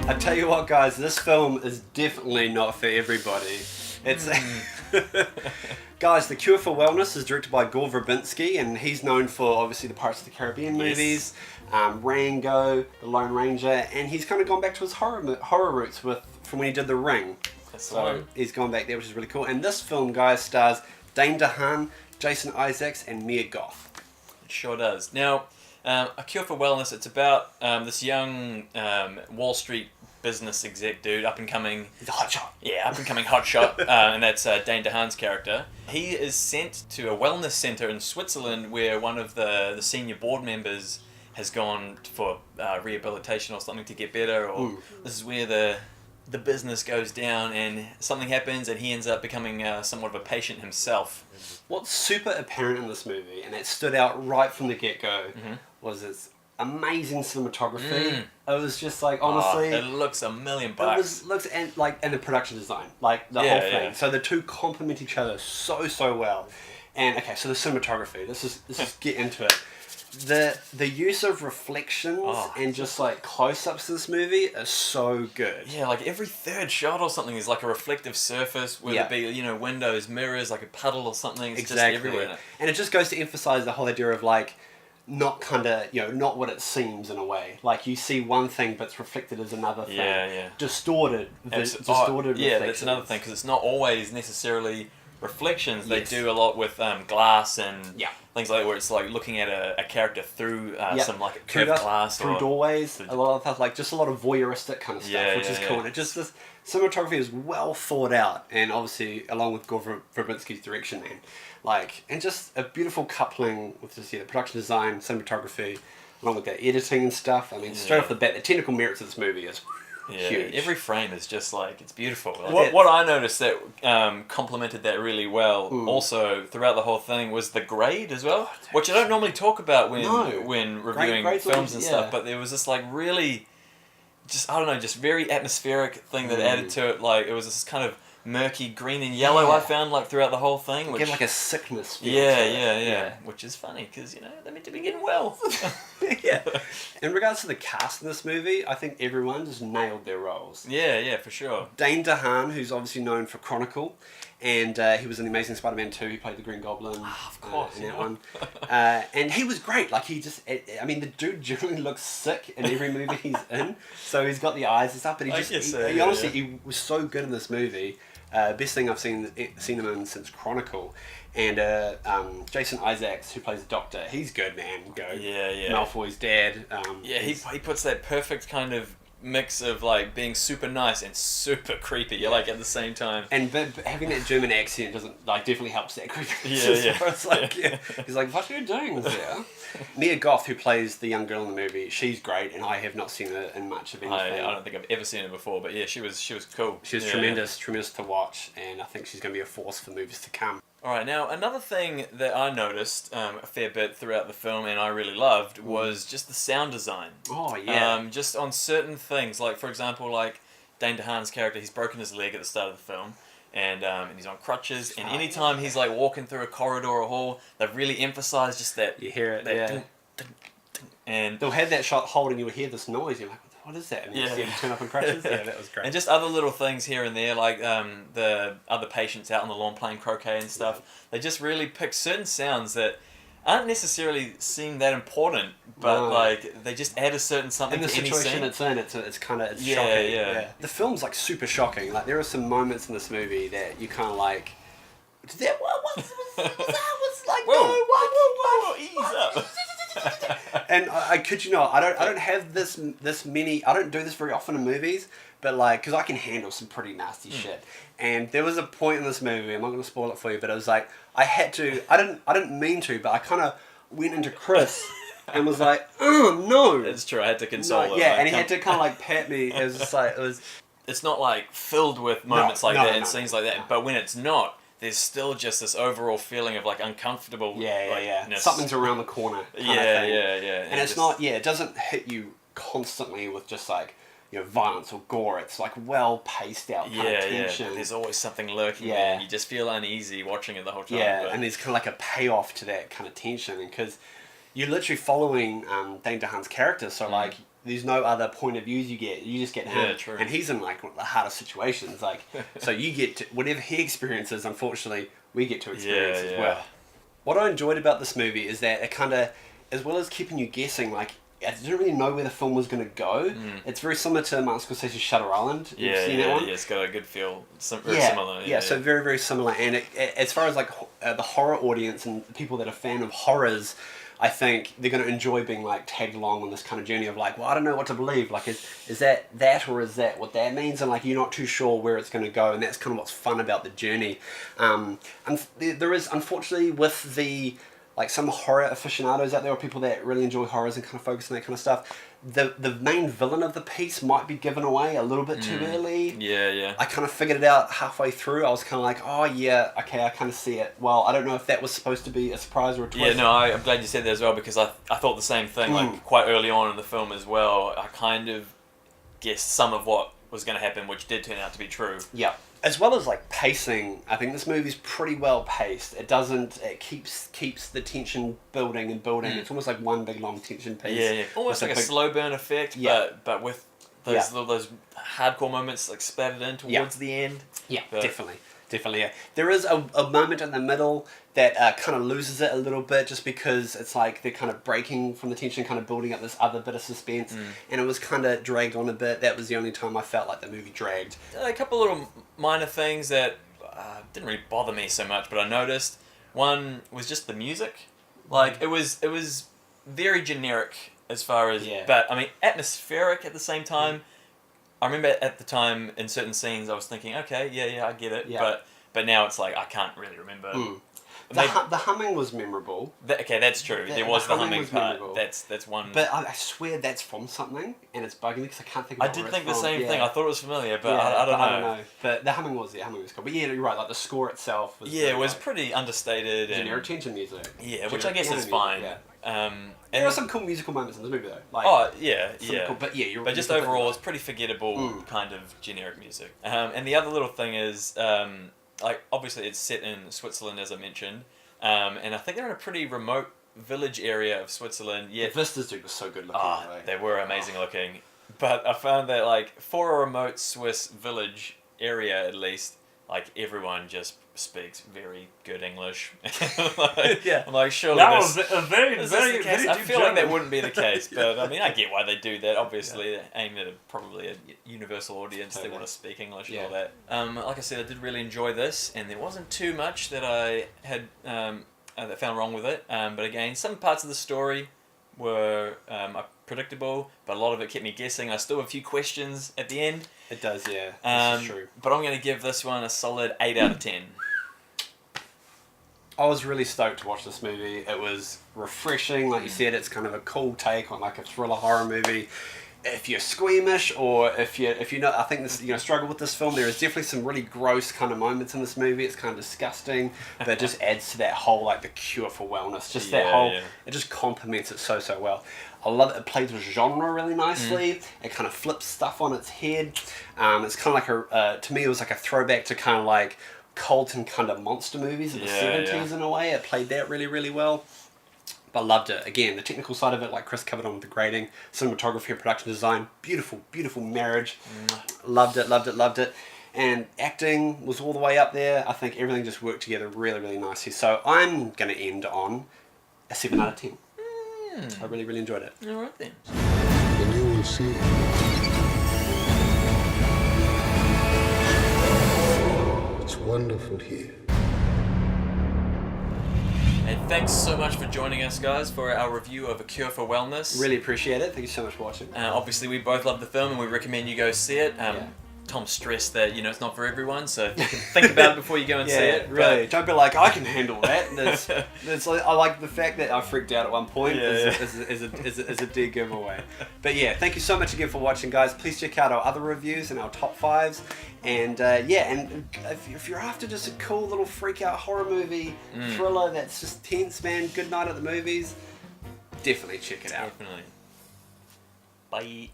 I tell you what, guys, this film is definitely not for everybody. It's guys, The Cure for Wellness is directed by Gore Verbinski, and he's known for obviously the Pirates of the Caribbean movies, Rango, The Lone Ranger, and he's kind of gone back to his horror roots from when he did The Ring. That's the one. He's gone back there, which is really cool. And this film, guys, stars Dane DeHaan, Jason Isaacs, and Mia Goth. It sure does. Now, A Cure for Wellness, it's about this young Wall Street business exec dude, up and coming. He's a hotshot. Yeah, up and coming hotshot, and that's Dane DeHaan's character. He is sent to a wellness center in Switzerland where one of the senior board members has gone for rehabilitation or something to get better, or this is where the business goes down and something happens and he ends up becoming somewhat of a patient himself. What's super apparent in this movie, and it stood out right from the get-go, was its amazing cinematography. It was just like, honestly, it looks $1 million. And the production design, like the whole thing. So the two complement each other so well. And okay, so the cinematography. Let's just get into it. The use of reflections and just like close-ups in this movie is so good. Yeah, like every third shot or something is like a reflective surface, whether it be, windows, mirrors, like a puddle or something. It's just everywhere. And it just goes to emphasize the whole idea of like, not not what it seems in a way. Like you see one thing, but it's reflected as another thing. Yeah. Distorted reflections. That's another thing, because it's not always necessarily reflections. They do a lot with glass and things like that, where it's like looking at a character through some like a curved glass through doorways. A lot of stuff, like just a lot of voyeuristic kind of stuff, which is cool. And it just this cinematography is well thought out, and obviously along with Gore Verbinski's direction, and just a beautiful coupling with just the production design, cinematography, along with the editing and stuff. I mean, straight off the bat, the technical merits of this movie is huge. Every frame is just like, it's beautiful. Like, what I noticed that complemented that really well also throughout the whole thing was the grade as well, which I don't normally talk about when reviewing films and stuff, but there was this like really just very atmospheric thing that added to it. Like it was this kind of murky green and yellow I found like throughout the whole thing, which get like a sickness feel. Yeah, which is funny because they're meant to be getting well. In regards to the cast in this movie, I think everyone just nailed their roles. Yeah, for sure. Dane DeHaan, who's obviously known for Chronicle, and he was in The Amazing Spider-Man 2. He played the Green Goblin. Of course, in that one. And he was great. Like the dude generally looks sick in every movie he's in. So he's got the eyes and stuff, but he was so good in this movie. Best thing I've seen him in since Chronicle. And Jason Isaacs, who plays the Doctor, he's good, man. Malfoy's dad. He puts that perfect kind of mix of like being super nice and super creepy, like at the same time. And but having that German accent doesn't definitely helps that creepiness. It's like he's like, what are you doing there? Mia Goth, who plays the young girl in the movie, she's great, and I have not seen her in much of anything. I don't think I've ever seen her before, but she was cool. She was tremendous to watch, and I think she's going to be a force for movies to come. Alright, now another thing that I noticed a fair bit throughout the film and I really loved was just the sound design. Oh, yeah. Just on certain things, like for example, like Dane DeHaan's character, he's broken his leg at the start of the film. And he's on crutches, and anytime he's like walking through a corridor or hall, they've really emphasised just that. You hear it, ding, ding, ding, and they'll have that shot holding, you'll hear this noise, you're like, what is that? And you see him turn up in crutches. That was great. And just other little things here and there, like the other patients out on the lawn playing croquet and stuff. They just really pick certain sounds that aren't necessarily seem that important, but like they just add a certain something to any scene. In the situation it's in, it's kind of shocking. Yeah. The film's like super shocking. Like there are some moments in this movie that you kind of like, what's that? What's like? Whoa, ease up. And I kid you not, I don't have this many. I don't do this very often in movies, but like, because I can handle some pretty nasty shit. And there was a point in this movie. I'm not going to spoil it for you, but it was like I had to. I didn't mean to, but I kind of went into Chris and was like, oh no. It's true. I had to console him. Yeah, and he had to kind of like pat me. It was just like It's not like filled with moments and scenes like that, but when it's not, there's still just this overall feeling of like uncomfortable. Something's around the corner. Kind of thing. And it's not. It doesn't hit you constantly with just like violence or gore. It's like well paced out kind of tension. There's always something lurking there, and you just feel uneasy watching it the whole time. And there's kind of like a payoff to that kind of tension, because you're literally following Dane DeHaan's character. So like there's no other point of views you get. You just get him. Yeah, true. And he's in like one of the hardest situations. Like, so you get to, whatever he experiences, unfortunately, we get to experience as well. What I enjoyed about this movie is that it kind of, as well as keeping you guessing, like, I didn't really know where the film was going to go. It's very similar to Martin Scorsese's Shutter Island. You've seen that one? Yeah, it's got a good feel. Very similar. Yeah, so very, very similar. And as far as like the horror audience and people that are fan of horrors, I think they're going to enjoy being like tagged along on this kind of journey of like, well, I don't know what to believe. Like, is that or is that what that means? And like, you're not too sure where it's going to go. And that's kind of what's fun about the journey. And there is, unfortunately, with the... like some horror aficionados out there, or people that really enjoy horrors and kind of focus on that kind of stuff, the main villain of the piece might be given away a little bit too early. Yeah. I kind of figured it out halfway through. I was kind of like, oh yeah, okay, I kind of see it. Well, I don't know if that was supposed to be a surprise or a twist. Yeah, no, I'm glad you said that as well, because I thought the same thing, like quite early on in the film as well. I kind of guessed some of what was going to happen, which did turn out to be true. Yeah. As well as like pacing, I think this movie's pretty well paced. It keeps the tension building and building. It's almost like one big long tension piece. Yeah. Almost like a slow burn effect, but with those hardcore moments like splattered in towards the end. Yeah, definitely. Yeah. There is a moment in the middle that kind of loses it a little bit, just because it's like they're kind of breaking from the tension, kind of building up this other bit of suspense, and it was kind of dragged on a bit. That was the only time I felt like the movie dragged. A couple little minor things that didn't really bother me so much, but I noticed. One was just the music. Like, it was very generic as far as, but I mean, atmospheric at the same time. I remember at the time in certain scenes I was thinking, okay, I get it, but now it's like I can't really remember. The humming was memorable. That's true. There was the humming part. Memorable. That's one. But I swear that's from something, and it's bugging me because I can't think of it. I did think the same thing. I thought it was familiar, but I don't know. But the humming was cool. But yeah, you're right. Like the score itself was it was pretty understated. Generic tension music. Yeah, which I guess is fine. There are some cool musical moments in this movie though. Like, cool, but yeah, but just overall, it's pretty forgettable kind of generic music. And the other little thing is, like, obviously it's set in Switzerland, as I mentioned, and I think they're in a pretty remote village area of Switzerland. Yeah, the vistas were so good looking. They were amazing looking. But I found that, like, for a remote Swiss village area, at least, like, everyone just speaks very good English. I'm like, surely that was a very I feel like that wouldn't be the case, but I mean, I get why they do that. Obviously, they're aimed at probably a universal audience. Totally. They want to speak English and all that. Like I said, I did really enjoy this, and there wasn't too much that I had that found wrong with it. But again, some parts of the story were predictable, but a lot of it kept me guessing. I still have a few questions at the end. It does, yeah. This is true. But I'm going to give this one a solid 8 out of 10. I was really stoked to watch this movie. It was refreshing, like you said. It's kind of a cool take on like a thriller horror movie. If you're squeamish, or if you know, I think this struggle with this film. There is definitely some really gross kind of moments in this movie. It's kind of disgusting, but it just adds to that whole like the cure for wellness. Just that whole, it just complements it so well. I love it. It plays with genre really nicely. It kind of flips stuff on its head. It's kind of like to me it was like a throwback to kind of like cult and kind of monster movies of the 70s in a way. It played that really well. But I loved it. Again, the technical side of it, like Chris covered on with the grading, cinematography, production design, beautiful marriage. Loved it. And acting was all the way up there. I think everything just worked together really nicely. So I'm going to end on a 7 out of 10. I really enjoyed it. All right then. And you will see. It's wonderful here. And thanks so much for joining us, guys, for our review of A Cure for Wellness. Really appreciate it. Thank you so much for watching. Obviously, we both love the film, and we recommend you go see it. Tom stressed that it's not for everyone, so you can think about it before you go and see it. Really, don't be like, I can handle that. I like the fact that I freaked out at one point is a dead giveaway. But yeah, thank you so much again for watching, guys. Please check out our other reviews and our top 5s. And and if you're after just a cool little freak out horror movie thriller that's just tense, man, good night at the movies, definitely check it out. Definitely. Bye.